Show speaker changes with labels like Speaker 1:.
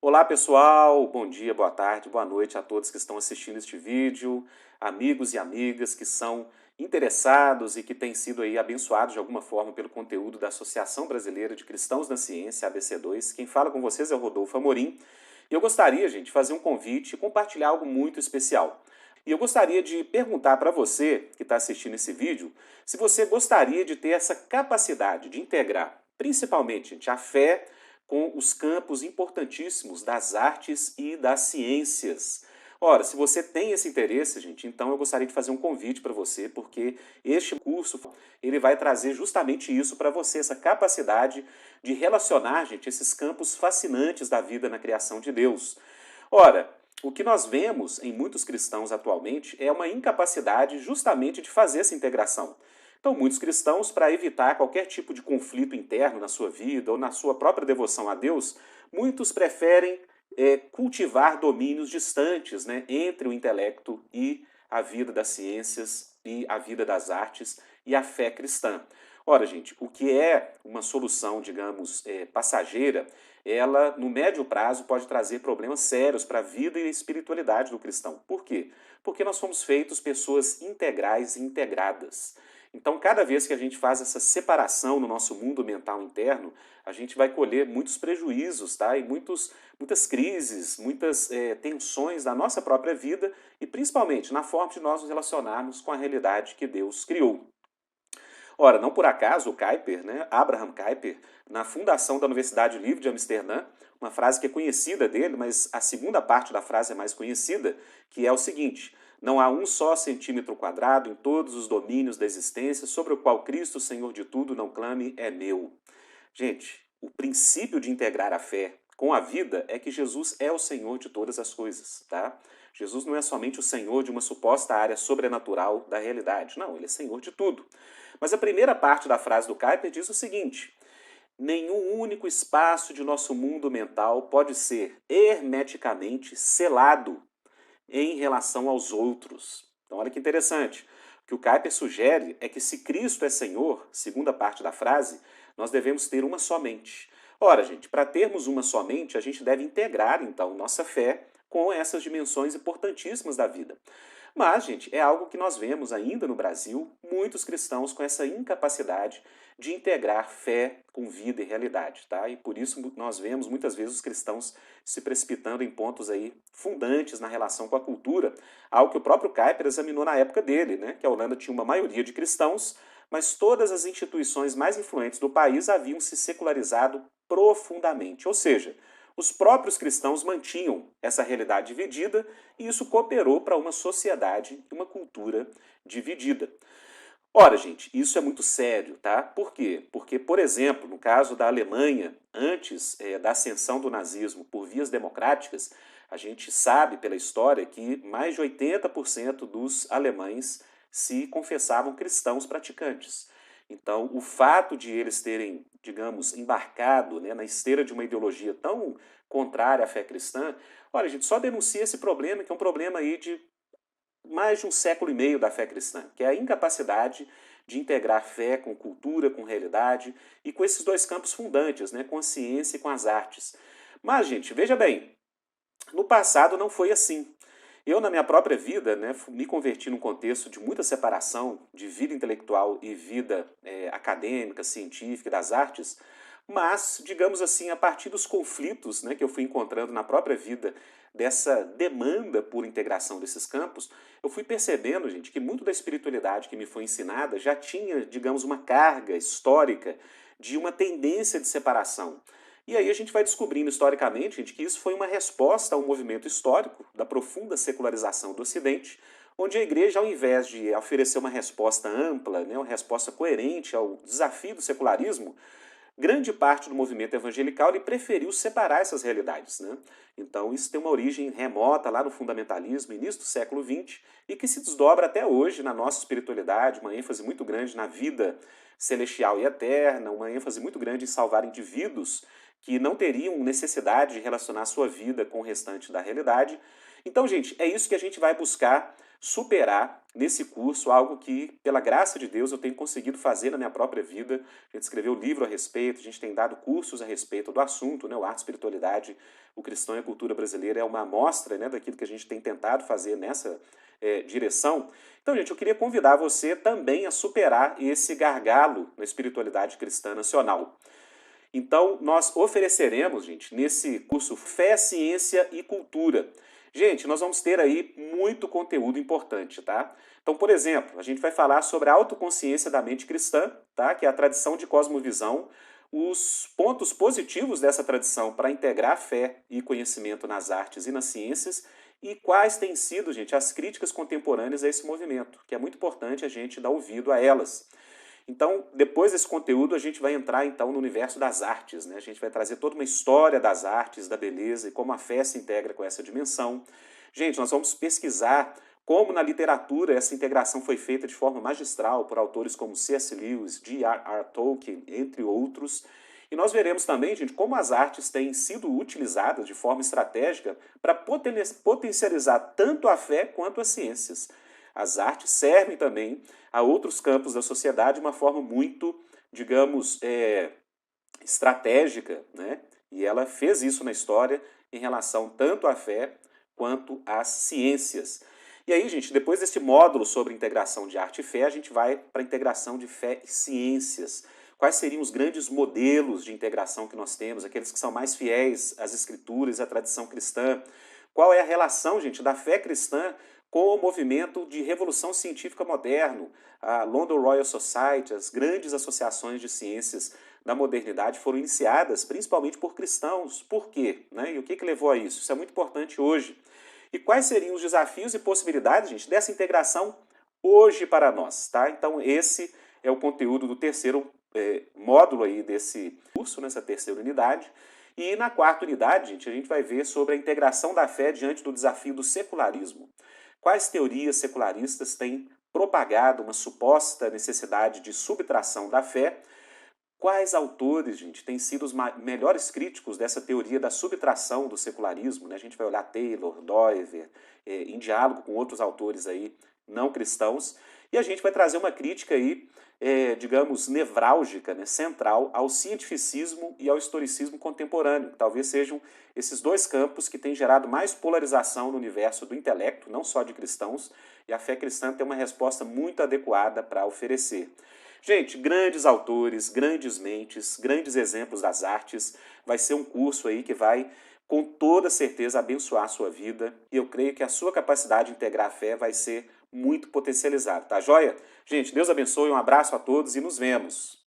Speaker 1: Olá pessoal, bom dia, boa tarde, boa noite a todos que estão assistindo este vídeo, amigos e amigas que são interessados e que têm sido aí abençoados de alguma forma pelo conteúdo da Associação Brasileira de Cristãos na Ciência, ABC2. Quem fala com vocês é o Rodolfo Amorim e eu gostaria, gente, de fazer um convite e compartilhar algo muito especial. E eu gostaria de perguntar para você que está assistindo esse vídeo se você gostaria de ter essa capacidade de integrar, principalmente, gente, a fé com os campos importantíssimos das artes e das ciências. Ora, se você tem esse interesse, gente, então eu gostaria de fazer um convite para você, porque este curso ele vai trazer justamente isso para você, essa capacidade de relacionar, gente, esses campos fascinantes da vida na criação de Deus. Ora, o que nós vemos em muitos cristãos atualmente é uma incapacidade justamente de fazer essa integração. Então, muitos cristãos, para evitar qualquer tipo de conflito interno na sua vida ou na sua própria devoção a Deus, muitos preferem cultivar domínios distantes, né, entre o intelecto e a vida das ciências e a vida das artes e a fé cristã. Ora, gente, o que é uma solução, digamos, passageira, ela, no médio prazo, pode trazer problemas sérios para a vida e a espiritualidade do cristão. Por quê? Porque nós fomos feitos pessoas integrais e integradas. Então, cada vez que a gente faz essa separação no nosso mundo mental interno, a gente vai colher muitos prejuízos, tá? E muitas crises, muitas tensões da nossa própria vida e principalmente na forma de nós nos relacionarmos com a realidade que Deus criou. Ora, não por acaso o Kuyper, né, Abraham Kuyper, na fundação da Universidade Livre de Amsterdã, uma frase que é conhecida dele, mas a segunda parte da frase é mais conhecida, que é o seguinte: não há um só centímetro quadrado em todos os domínios da existência sobre o qual Cristo, Senhor de tudo, não clame é meu. Gente, o princípio de integrar a fé com a vida é que Jesus é o Senhor de todas as coisas, tá? Jesus não é somente o Senhor de uma suposta área sobrenatural da realidade. Não, ele é Senhor de tudo. Mas a primeira parte da frase do Kuyper diz o seguinte: nenhum único espaço de nosso mundo mental pode ser hermeticamente selado em relação aos outros. Então, olha que interessante. O que o Kuyper sugere é que se Cristo é Senhor, segunda parte da frase, nós devemos ter uma só mente. Ora, gente, para termos uma só mente, a gente deve integrar, então, nossa fé com essas dimensões importantíssimas da vida. Mas, gente, é algo que nós vemos ainda no Brasil, muitos cristãos com essa incapacidade de integrar fé com vida e realidade, tá? E por isso nós vemos muitas vezes os cristãos se precipitando em pontos aí fundantes na relação com a cultura, algo que o próprio Kuyper examinou na época dele, né? Que a Holanda tinha uma maioria de cristãos, mas todas as instituições mais influentes do país haviam se secularizado profundamente, ou seja, os próprios cristãos mantinham essa realidade dividida e isso cooperou para uma sociedade e uma cultura dividida. Ora, gente, isso é muito sério, tá? Por quê? Porque, por exemplo, no caso da Alemanha, antes da ascensão do nazismo por vias democráticas, a gente sabe pela história que mais de 80% dos alemães se confessavam cristãos praticantes. Então, o fato de eles terem, digamos, embarcado, né, na esteira de uma ideologia tão contrária à fé cristã, olha, a gente só denuncia esse problema, que é um problema aí de mais de um século e meio da fé cristã, que é a incapacidade de integrar fé com cultura, com realidade e com esses dois campos fundantes, né, com a ciência e com as artes. Mas, gente, veja bem, no passado não foi assim. Eu, na minha própria vida, né, me converti num contexto de muita separação de vida intelectual e vida acadêmica, científica e das artes, mas, digamos assim, a partir dos conflitos, né, que eu fui encontrando na própria vida, dessa demanda por integração desses campos, eu fui percebendo, gente, que muito da espiritualidade que me foi ensinada já tinha, digamos, uma carga histórica de uma tendência de separação. E aí a gente vai descobrindo historicamente, gente, que isso foi uma resposta a um movimento histórico da profunda secularização do Ocidente, onde a igreja, ao invés de oferecer uma resposta ampla, né, uma resposta coerente ao desafio do secularismo, grande parte do movimento evangelical ele preferiu separar essas realidades, né? Então isso tem uma origem remota lá no fundamentalismo, início do século XX, e que se desdobra até hoje na nossa espiritualidade, uma ênfase muito grande na vida celestial e eterna, uma ênfase muito grande em salvar indivíduos que não teriam necessidade de relacionar sua vida com o restante da realidade. Então, gente, é isso que a gente vai buscar superar nesse curso algo que, pela graça de Deus, eu tenho conseguido fazer na minha própria vida. A gente escreveu livro a respeito, a gente tem dado cursos a respeito do assunto, né, o Arte e Espiritualidade, o Cristão e a Cultura Brasileira é uma amostra, né, daquilo que a gente tem tentado fazer nessa direção. Então, gente, eu queria convidar você também a superar esse gargalo na espiritualidade cristã nacional. Então, nós ofereceremos, gente, nesse curso Fé, Ciência e Cultura. Gente, nós vamos ter aí muito conteúdo importante, tá? Então, por exemplo, a gente vai falar sobre a autoconsciência da mente cristã, tá? Que é a tradição de cosmovisão, os pontos positivos dessa tradição para integrar fé e conhecimento nas artes e nas ciências e quais têm sido, gente, as críticas contemporâneas a esse movimento, que é muito importante a gente dar ouvido a elas. Então, depois desse conteúdo, a gente vai entrar então no universo das artes, né? A gente vai trazer toda uma história das artes, da beleza e como a fé se integra com essa dimensão. Gente, nós vamos pesquisar como na literatura essa integração foi feita de forma magistral por autores como C.S. Lewis, J.R.R. Tolkien, entre outros. E nós veremos também, gente, como as artes têm sido utilizadas de forma estratégica para potencializar tanto a fé quanto as ciências. As artes servem também a outros campos da sociedade de uma forma muito, digamos, estratégica, né? E ela fez isso na história em relação tanto à fé quanto às ciências. E aí, gente, depois desse módulo sobre integração de arte e fé, a gente vai para a integração de fé e ciências. Quais seriam os grandes modelos de integração que nós temos, aqueles que são mais fiéis às escrituras, à tradição cristã? Qual é a relação, gente, da fé cristã com o movimento de revolução científica moderno? A London Royal Society, as grandes associações de ciências da modernidade foram iniciadas principalmente por cristãos. Por quê? Né? E o que levou a isso? Isso é muito importante hoje. E quais seriam os desafios e possibilidades, gente, dessa integração hoje para nós? Tá? Então, esse é o conteúdo do terceiro módulo aí desse curso, nessa terceira unidade. E na quarta unidade, gente, a gente vai ver sobre a integração da fé diante do desafio do secularismo. Quais teorias secularistas têm propagado uma suposta necessidade de subtração da fé? Quais autores, gente, têm sido os melhores críticos dessa teoria da subtração do secularismo? Né? A gente vai olhar Taylor, Doiver, em diálogo com outros autores aí não cristãos, e a gente vai trazer uma crítica aí, digamos, nevrálgica, né, central ao cientificismo e ao historicismo contemporâneo, que talvez sejam esses dois campos que têm gerado mais polarização no universo do intelecto, não só de cristãos, e a fé cristã tem uma resposta muito adequada para oferecer. Gente, grandes autores, grandes mentes, grandes exemplos das artes, vai ser um curso aí que vai, com toda certeza, abençoar a sua vida, e eu creio que a sua capacidade de integrar a fé vai ser muito potencializada, tá joia? Gente, Deus abençoe, um abraço a todos e nos vemos!